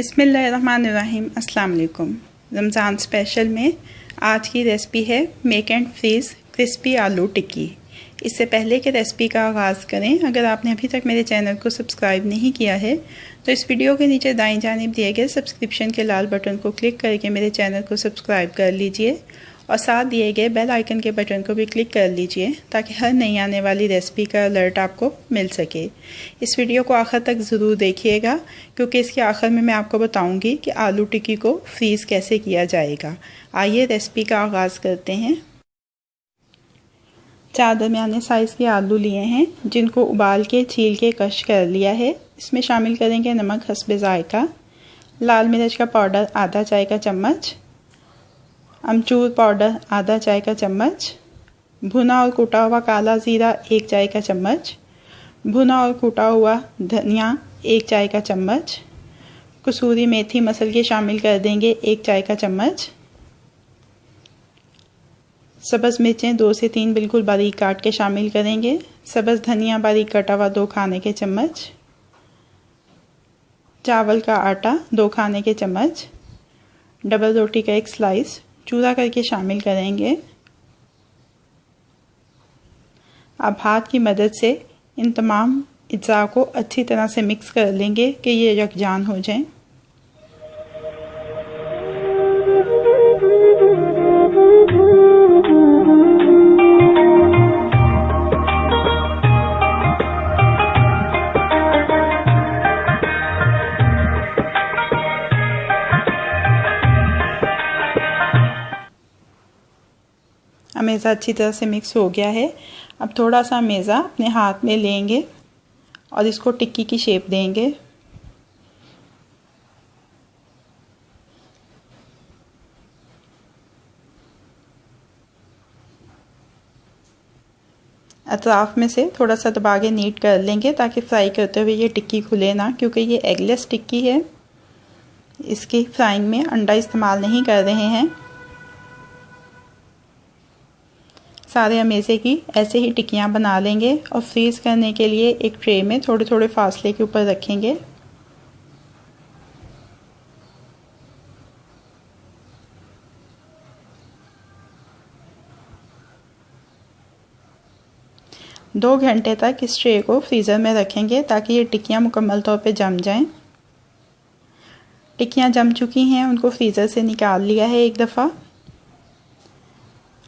बिस्मिल्लाहिर्रहमानिर्रहीम। अस्सलाम वालेकुम। रमज़ान स्पेशल में आज की रेसिपी है मेक एंड फ्रीज़ क्रिस्पी आलू टिक्की। इससे पहले कि रेसिपी का आगाज़ करें, अगर आपने अभी तक मेरे चैनल को सब्सक्राइब नहीं किया है तो इस वीडियो के नीचे दाईं जानिब दिए गए सब्सक्रिप्शन के लाल बटन को क्लिक करके मेरे चैनल को सब्सक्राइब कर लीजिए और साथ दिए गए बेल आइकन के बटन को भी क्लिक कर लीजिए ताकि हर नई आने वाली रेसिपी का अलर्ट आपको मिल सके। इस वीडियो को आखिर तक ज़रूर देखिएगा क्योंकि इसके आखिर में मैं आपको बताऊंगी कि आलू टिक्की को फ्रीज़ कैसे किया जाएगा। आइए रेसिपी का आगाज़ करते हैं। 4 दरमियाने साइज़ के आलू लिए हैं जिनको उबाल के छील के कश कर लिया है। इसमें शामिल करेंगे नमक हस्बे ज़ायका, लाल मिर्च का पाउडर आधा चाय का चम्मच, अमचूर पाउडर आधा चाय का चम्मच, भुना और कूटा हुआ काला ज़ीरा 1 चाय का चम्मच, भुना और कूटा हुआ धनिया 1 चाय का चम्मच, कसूरी मेथी मसल के शामिल कर देंगे 1 चाय का चम्मच, सब्ज़ मिर्चें 2 से 3 बिल्कुल बारीक काट के शामिल करेंगे, सब्ज़ धनिया बारीक कटा हुआ 2 खाने के चम्मच, चावल का आटा 2 खाने के चम्मच, डबल रोटी का 1 स्लाइस चूरा करके शामिल करेंगे। अब हाथ की मदद से इन तमाम अज्जा को अच्छी तरह से मिक्स कर लेंगे कि ये यकजान हो जाएं। अमेज़ा अच्छी तरह से मिक्स हो गया है। अब थोड़ा सा अमेज़ा अपने हाथ में लेंगे और इसको टिक्की की शेप देंगे। अतराफ में से थोड़ा सा दबा के नीट कर लेंगे ताकि फ्राई करते हुए ये टिक्की खुले ना, क्योंकि ये एगलेस टिक्की है। इसकी फ्राइंग में अंडा इस्तेमाल नहीं कर रहे हैं। सारे अमेज़े की ऐसे ही टिक्कियाँ बना लेंगे और फ्रीज़ करने के लिए एक ट्रे में थोड़े थोड़े फासले के ऊपर रखेंगे। दो घंटे तक इस ट्रे को फ्रीज़र में रखेंगे ताकि ये टिक्कियाँ मुकम्मल तौर पे जम जाएं। टिक्कियाँ जम चुकी हैं, उनको फ्रीज़र से निकाल लिया है एक दफ़ा।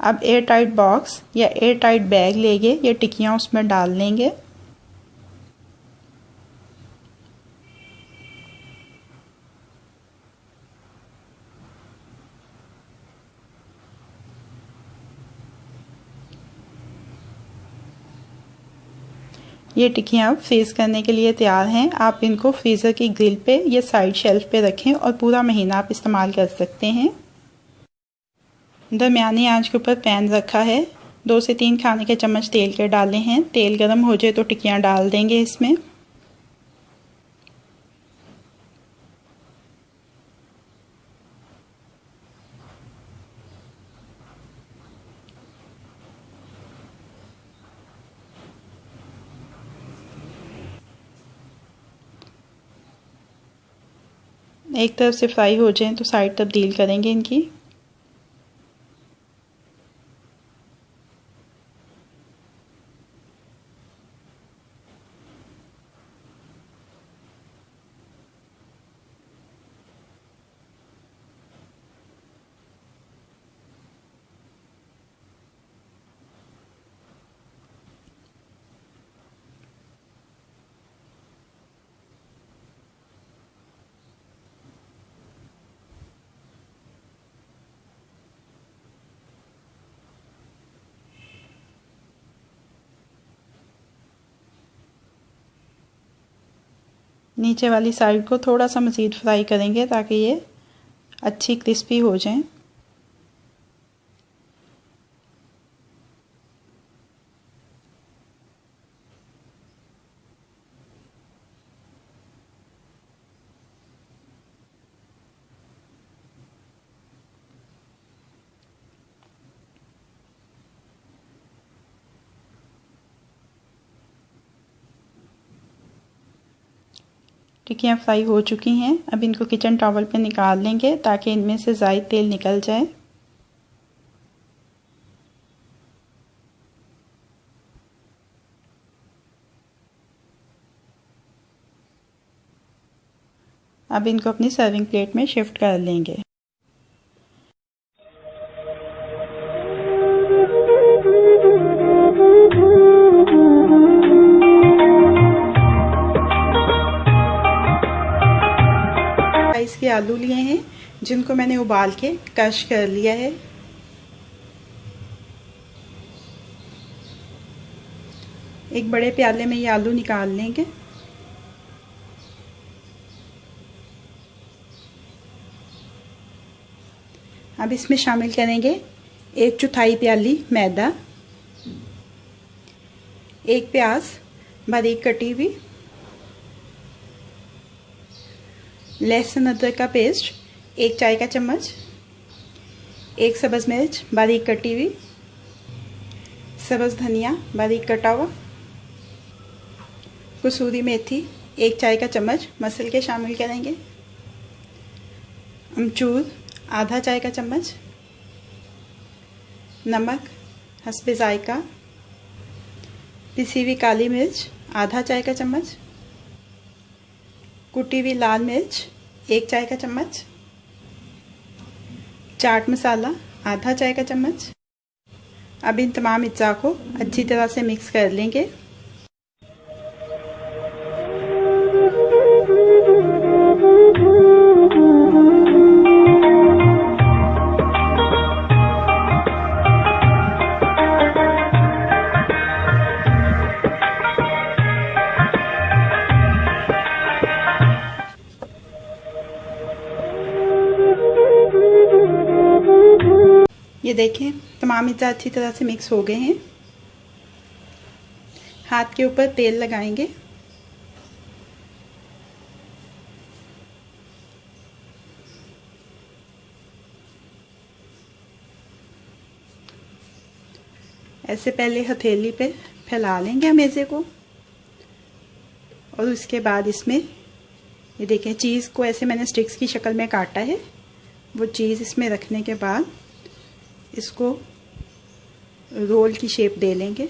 अब एयर टाइट बॉक्स या एयर टाइट बैग लेंगे, ये टिक्कियाँ उसमें डाल लेंगे। ये टिक्कियाँ अब फ्रीज़ करने के लिए तैयार हैं। आप इनको फ्रीज़र की ग्रिल पे या साइड शेल्फ पे रखें और पूरा महीना आप इस्तेमाल कर सकते हैं। दरमियानी आंच के ऊपर पैन रखा है। 2 से 3 खाने के चम्मच तेल के डाले हैं। तेल गर्म हो जाए तो टिक्कियाँ डाल देंगे इसमें। एक तरफ से फ्राई हो जाएं तो साइड तब्दील करेंगे इनकी। नीचे वाली साइड को थोड़ा सा मज़ीद फ्राई करेंगे ताकि ये अच्छी क्रिस्पी हो जाएं। टिक्कियाँ फ्राई हो चुकी हैं। अब इनको किचन टॉवल पे निकाल लेंगे ताकि इनमें से ज़ायद तेल निकल जाए। अब इनको अपनी सर्विंग प्लेट में शिफ्ट कर लेंगे। साइज के आलू लिए हैं जिनको मैंने उबाल के क्रश कर लिया है। एक बड़े प्याले में ये आलू निकाल लेंगे। अब इसमें शामिल करेंगे 1/4 प्याली मैदा, 1 प्याज बारीक कटी हुई, लहसुन अदरक का पेस्ट 1 चाय का चम्मच, 1 सब्ज़ मिर्च बारीक कटी हुई, सब्ज़ धनिया बारीक कटा हुआ, कसूरी मेथी 1 चाय का चम्मच मसल के शामिल करेंगे, अमचूर आधा चाय का चम्मच, नमक हस्बे जायका, पिसी हुई काली मिर्च आधा चाय का चम्मच, कुटी हुई लाल मिर्च 1 चाय का चम्मच, चाट मसाला आधा चाय का चम्मच। अब इन तमाम अज्जा को अच्छी तरह से मिक्स कर लेंगे। ये देखें तमाम अज्जा अच्छी तरह से मिक्स हो गए हैं। हाथ के ऊपर तेल लगाएंगे। ऐसे पहले हथेली पे फैला लेंगे मेज़े को और उसके बाद इसमें ये देखें चीज़ को ऐसे मैंने स्टिक्स की शक्ल में काटा है। वो चीज़ इसमें रखने के बाद इसको रोल की शेप दे लेंगे।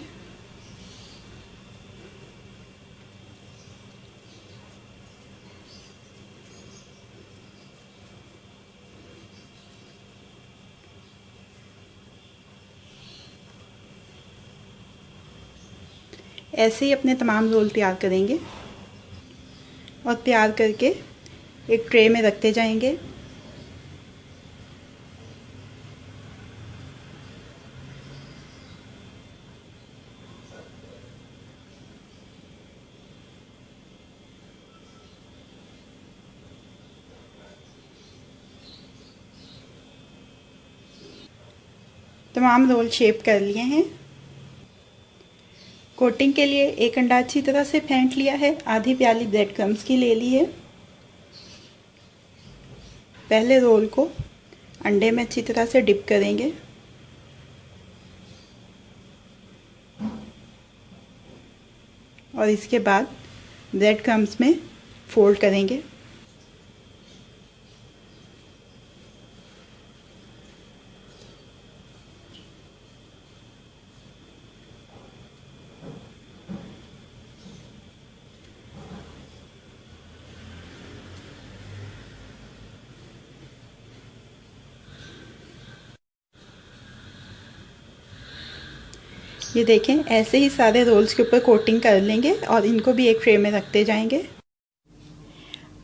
ऐसे ही अपने तमाम रोल तैयार करेंगे और तैयार करके एक ट्रे में रखते जाएंगे। तमाम रोल शेप कर लिए हैं। कोटिंग के लिए एक अंडा अच्छी तरह से फेंट लिया है। आधी प्याली ब्रेड क्रम्स की ले ली है। पहले रोल को अंडे में अच्छी तरह से डिप करेंगे। और इसके बाद ब्रेड क्रम्स में फोल्ड करेंगे। ये देखें ऐसे ही सारे रोल्स के ऊपर कोटिंग कर लेंगे और इनको भी एक ट्रे में रखते जाएंगे।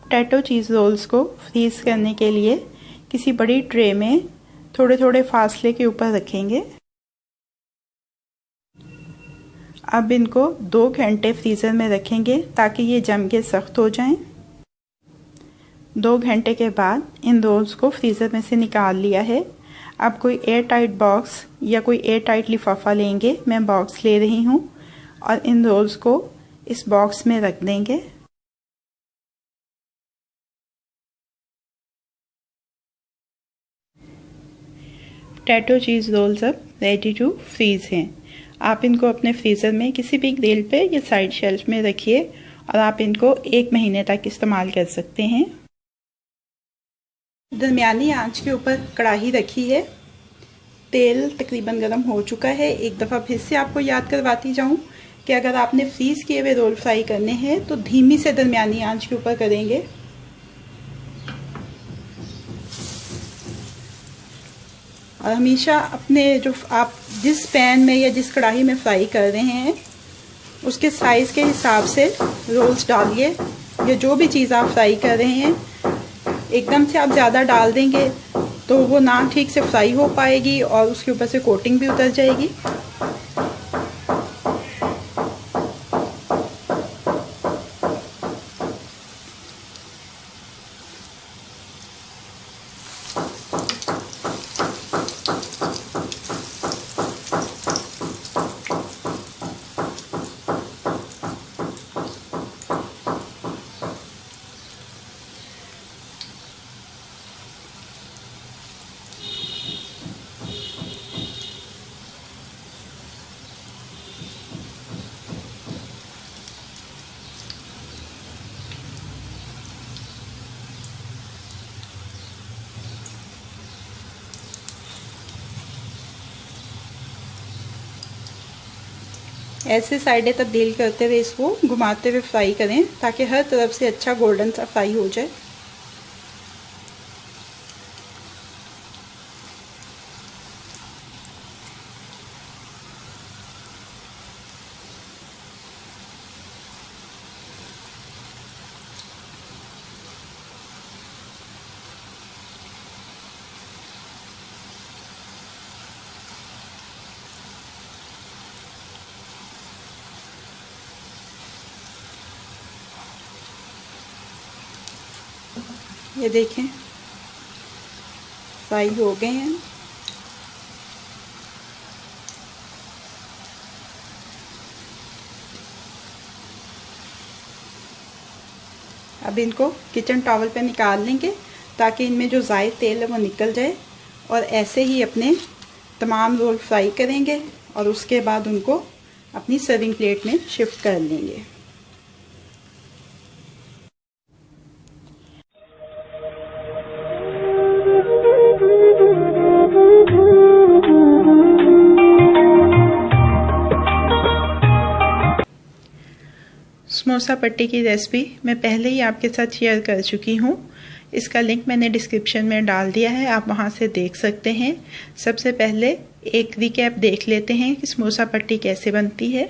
पोटैटो चीज़ रोल्स को फ्रीज़ करने के लिए किसी बड़ी ट्रे में थोड़े थोड़े फासले के ऊपर रखेंगे। अब इनको 2 घंटे फ्रीज़र में रखेंगे ताकि ये जम के सख्त हो जाएं। 2 घंटे के बाद इन रोल्स को फ्रीज़र में से निकाल लिया है। अब कोई एयर टाइट बॉक्स या कोई एयर टाइट लिफाफा लेंगे। मैं बॉक्स ले रही हूँ और इन रोल्स को इस बॉक्स में रख देंगे। पोटैटो चीज़ रोल्स अब रेडी टू फ्रीज़ हैं। आप इनको अपने फ्रीज़र में किसी भी ग्रिल पे या साइड शेल्फ में रखिए और आप इनको 1 महीने तक इस्तेमाल कर सकते हैं। दरमियानी आंच के ऊपर कढ़ाई रखी है, तेल तकरीबन गर्म हो चुका है। एक दफ़ा फिर से आपको याद करवाती जाऊं कि अगर आपने फ्रीज़ किए हुए रोल फ्राई करने हैं तो धीमी से दरमियानी आंच के ऊपर करेंगे। और हमेशा अपने जो आप जिस पैन में या जिस कढ़ाई में फ्राई कर रहे हैं उसके साइज़ के हिसाब से रोल्स डालिए। या जो भी चीज़ आप फ्राई कर रहे हैं एकदम से आप ज़्यादा डाल देंगे तो वो ना ठीक से फ्राई हो पाएगी और उसके ऊपर से कोटिंग भी उतर जाएगी। ऐसे साइडें तब्दील करते हुए इसको घुमाते हुए फ्राई करें ताकि हर तरफ से अच्छा गोल्डन सा फ्राई हो जाए। ये देखें फ्राई हो गए हैं। अब इनको किचन टॉवल पे निकाल लेंगे ताकि इनमें जो ज़ायद तेल है वो निकल जाए। और ऐसे ही अपने तमाम रोल फ्राई करेंगे और उसके बाद उनको अपनी सर्विंग प्लेट में शिफ्ट कर लेंगे। समोसा पट्टी की रेसिपी मैं पहले ही आपके साथ शेयर कर चुकी हूँ। इसका लिंक मैंने डिस्क्रिप्शन में डाल दिया है, आप वहाँ से देख सकते हैं। सबसे पहले एक रिकैप देख लेते हैं कि समोसा पट्टी कैसे बनती है।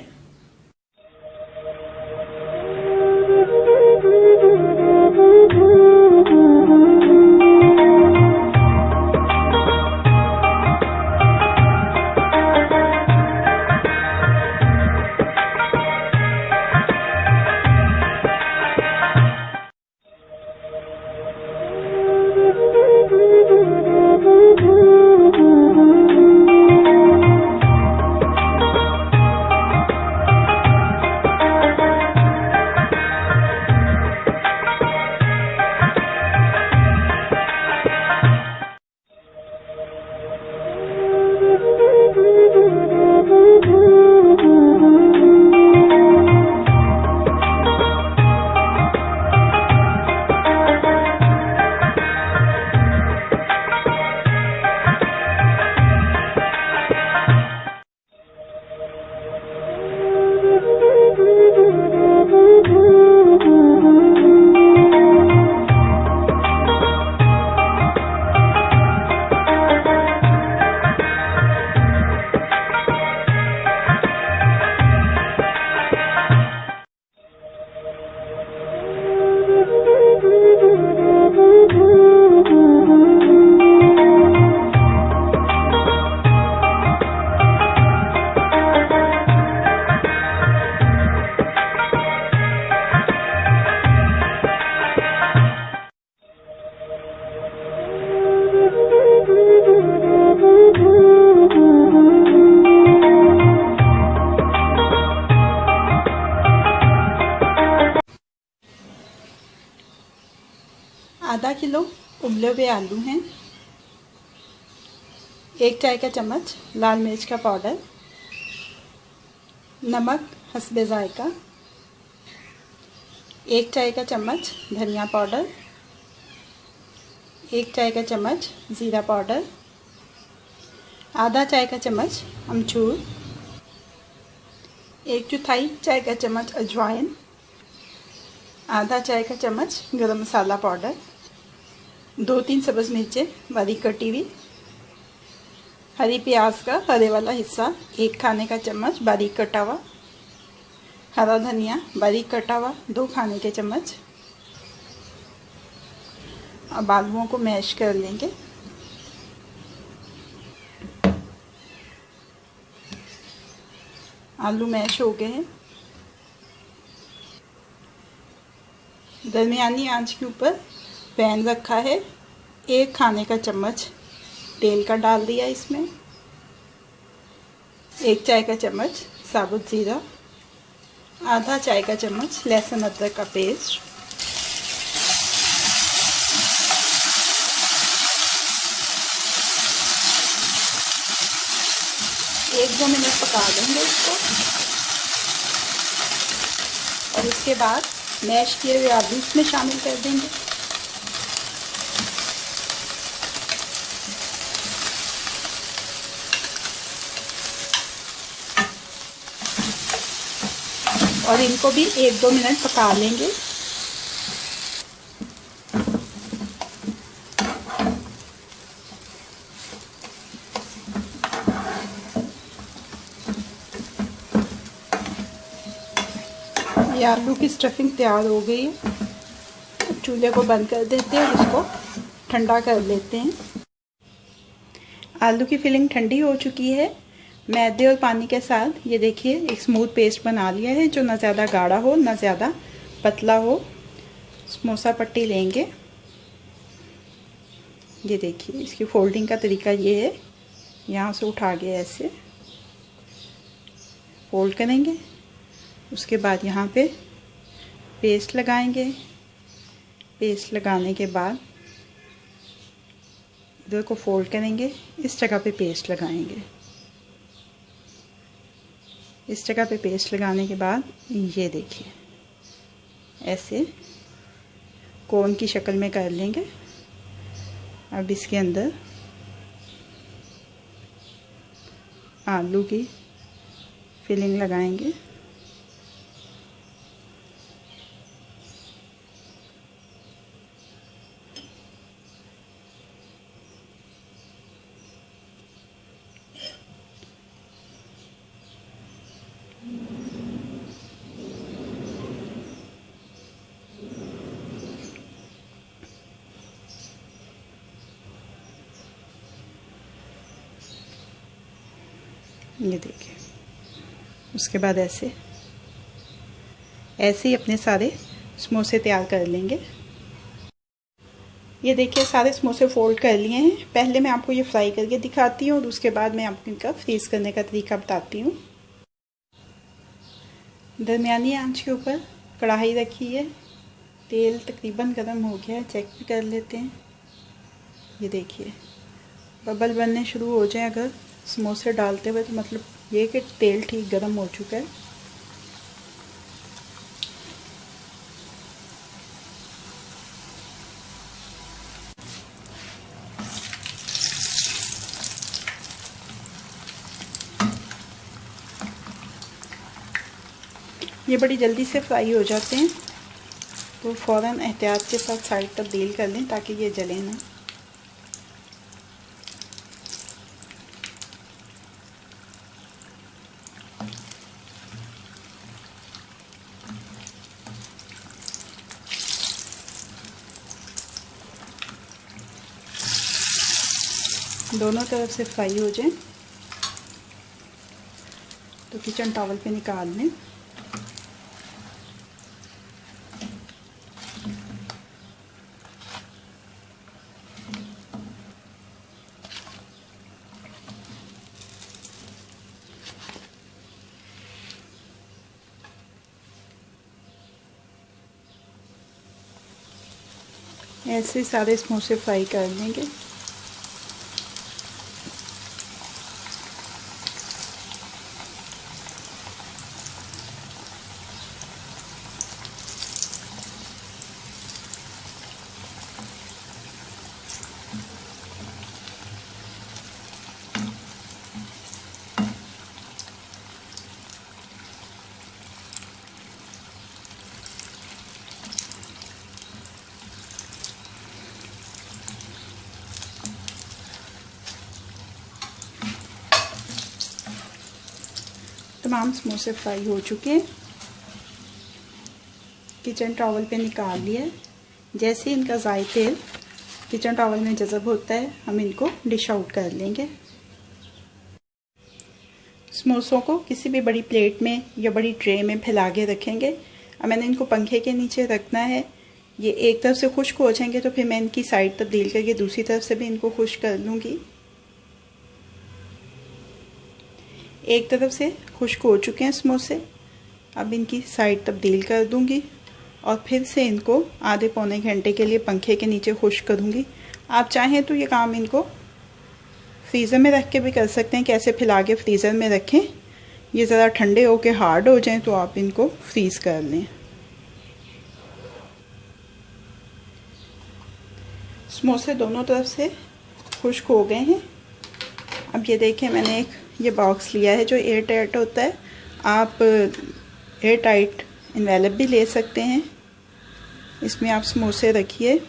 आधा किलो उबले हुए आलू हैं, 1 चाय का चम्मच लाल मिर्च का पाउडर, नमक हस्बे जायका, 1 चाय का चम्मच धनिया पाउडर, 1 चाय का चम्मच ज़ीरा पाउडर, आधा चाय का चम्मच अमचूर, 1/4 चाय का चम्मच अजवाइन, आधा चाय का चम्मच गरम मसाला पाउडर, 2-3 सब्ज़ मिर्चें बारीक कटी हुई, हरी प्याज का हरे वाला हिस्सा 1 खाने का चम्मच बारीक कटा हुआ, हरा धनिया बारीक कटा हुआ 2 खाने के चम्मच। अब आलूओं को मैश कर लेंगे। आलू मैश हो गए हैं। दरमियानी आंच के ऊपर पैन रखा है, 1 खाने का चम्मच तेल का डाल दिया इसमें, 1 चाय का चम्मच साबुत ज़ीरा, आधा चाय का चम्मच लहसुन अदरक का पेस्ट, एक 2 मिनट पका लेंगे इसको। और उसके बाद मैश किए हुए आलू इसमें शामिल कर देंगे। और इनको भी 1-2 मिनट पका लेंगे। ये आलू की स्टफिंग तैयार हो गई है। चूल्हे को बंद कर देते हैं और इसको ठंडा कर लेते हैं। आलू की फिलिंग ठंडी हो चुकी है। मैदे और पानी के साथ ये देखिए एक स्मूथ पेस्ट बना लिया है, जो ना ज़्यादा गाढ़ा हो ना ज़्यादा पतला हो। समोसा पट्टी लेंगे। ये देखिए इसकी फोल्डिंग का तरीका ये है, यहाँ से उठा के ऐसे फोल्ड करेंगे। उसके बाद यहाँ पे पेस्ट लगाएंगे। पेस्ट लगाने के बाद इधर को फोल्ड करेंगे, इस जगह पे पेस्ट लगाएंगे। इस जगह पे पेस्ट लगाने के बाद ये देखिए ऐसे कोन की शक्ल में कर लेंगे। अब इसके अंदर आलू की फिलिंग लगाएंगे। ये देखिए उसके बाद ऐसे ही अपने सारे समोसे तैयार कर लेंगे। ये देखिए सारे समोसे फोल्ड कर लिए हैं। पहले मैं आपको ये फ्राई करके दिखाती हूँ और उसके बाद मैं आपको इनका फ्रीज करने का तरीका बताती हूँ। दरमियानी आंच के ऊपर कढ़ाई रखी है, तेल तकरीबन गर्म हो गया है, चेक भी कर लेते हैं। ये देखिए बबल बनने शुरू हो जाए अगर समोसे डालते हुए, तो मतलब ये कि तेल ठीक गर्म हो चुका है। ये बड़ी जल्दी से फ्राई हो जाते हैं, तो फ़ौरन एहतियात के साथ साइड तब्दील कर लें ताकि ये जले ना। दोनों तरफ से फ्राई हो जाए तो किचन टॉवल पे निकाल लें। ऐसे सारे समोसे फ्राई कर लेंगे। तमाम समोसे फ्राई हो चुके हैं। किचन टॉवल पे निकाल लिया। जैसे इनका ज़ायद तेल किचन टॉवल में जज़ब होता है, हम इनको डिश आउट कर लेंगे। समोसों को किसी भी बड़ी प्लेट में या बड़ी ट्रे में फैला के रखेंगे। अब मैंने इनको पंखे के नीचे रखना है। ये एक तरफ से खुश्क हो जाएंगे तो फिर मैं इनकी साइड तब्दील करके दूसरी तरफ से भी इनको खुश्क कर लूँगी। एक तरफ से खुश्क हो चुके हैं समोसे, अब इनकी साइड तब्दील कर दूँगी और फिर से इनको आधे पौने घंटे के लिए पंखे के नीचे खुश्क करूँगी। आप चाहें तो ये काम इनको फ्रीज़र में रख के भी कर सकते हैं। कैसे फैला के फ्रीज़र में रखें, ये ज़रा ठंडे हो के हार्ड हो जाएं तो आप इनको फ्रीज़ कर लें। समोसे दोनों तरफ से खुश्क हो गए हैं। अब ये देखें, मैंने एक ये बॉक्स लिया है जो एयर टाइट होता है। आप एयर टाइट एनवेलप भी ले सकते हैं। इसमें आप समोसे रखिए।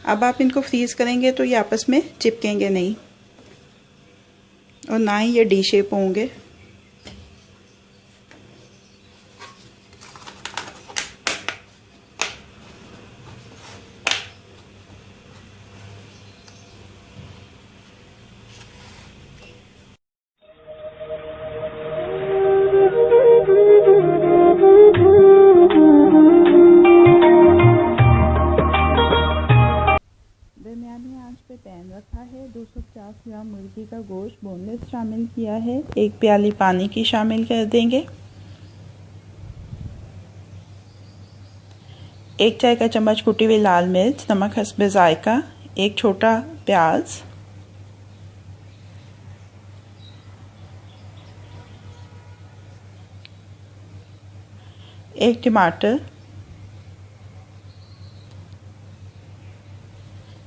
अब आप इनको फ्रीज़ करेंगे तो ये आपस में चिपकेंगे नहीं और ना ही ये डी शेप होंगे। पैन रखा है, 250 ग्राम मुर्गी का गोश्त बोनलेस शामिल किया है, 1 प्याली पानी की शामिल कर देंगे, 1 चाय का चम्मच कुटी हुई लाल मिर्च, नमक हस्बे जायका, 1 छोटा प्याज, एक टमाटर,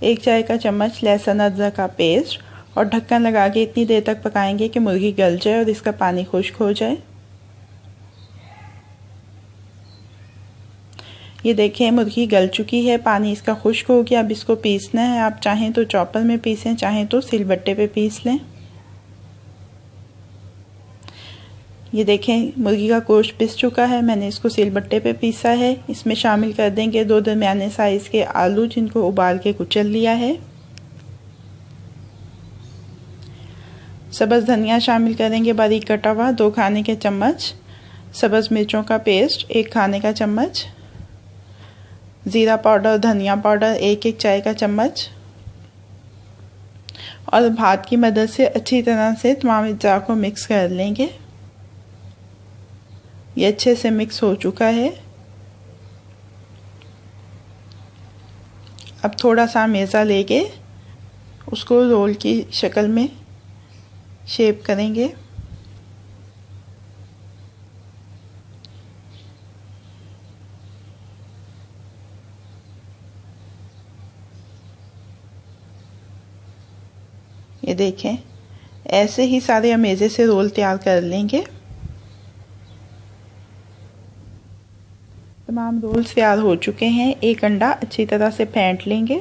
1 चाय का चम्मच लहसुन अदरक का पेस्ट और ढक्कन लगा के इतनी देर तक पकाएंगे कि मुर्गी गल जाए और इसका पानी खुश्क हो जाए। ये देखें, मुर्गी गल चुकी है, पानी इसका खुश्क हो गया। अब इसको पीसना है। आप चाहें तो चॉपर में पीसें, चाहें तो सिलबट्टे पे पीस लें। ये देखें, मुर्गी का गोश्त पिस चुका है, मैंने इसको सिलबट्टे पे पीसा है। इसमें शामिल कर देंगे 2 दरमियाने साइज़ के आलू जिनको उबाल के कुचल लिया है। सब्ज़ धनिया शामिल करेंगे बारीक कटा हुआ 2 खाने के चम्मच, सब्ज़ मिर्चों का पेस्ट 1 खाने का चम्मच, ज़ीरा पाउडर धनिया पाउडर 1-1 चाय का चम्मच और हाथ की मदद से अच्छी तरह से तमाम अज्जा को मिक्स कर लेंगे। ये अच्छे से मिक्स हो चुका है। अब थोड़ा सा मेज़ा लेके उसको रोल की शक्ल में शेप करेंगे। ये देखें, ऐसे ही सारे मेज़े से रोल तैयार कर लेंगे। तमाम रोल्स तैयार हो चुके हैं। 1 अंडा अच्छी तरह से फेंट लेंगे।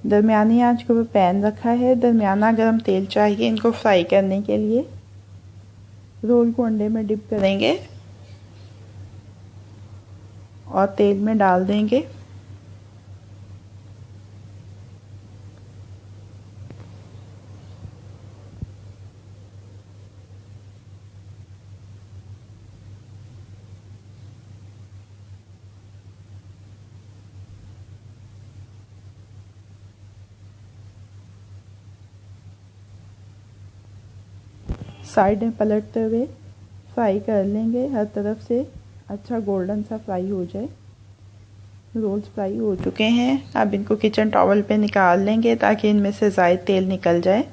दरमियानी आंच के ऊपर पैन रखा है, दरमियाना गरम तेल चाहिए इनको फ्राई करने के लिए। रोल को अंडे में डिप करेंगे और तेल में डाल देंगे। साइड में पलटते हुए फ्राई कर लेंगे, हर तरफ से अच्छा गोल्डन सा फ्राई हो जाए। रोल्स फ्राई हो चुके हैं। अब इनको किचन टॉवल पे निकाल लेंगे ताकि इनमें से ज़ायद तेल निकल जाए।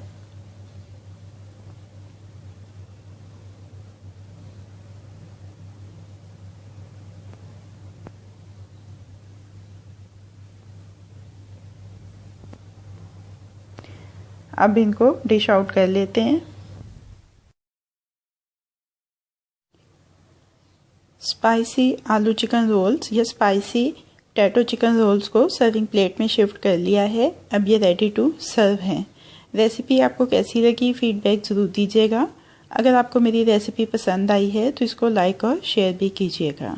अब इनको डिश आउट कर लेते हैं। स्पाइसी आलू चिकन रोल्स या स्पाइसी टैटो चिकन रोल्स को सर्विंग प्लेट में शिफ्ट कर लिया है। अब ये रेडी टू सर्व हैं। रेसिपी आपको कैसी लगी फीडबैक ज़रूर दीजिएगा। अगर आपको मेरी रेसिपी पसंद आई है तो इसको लाइक और शेयर भी कीजिएगा।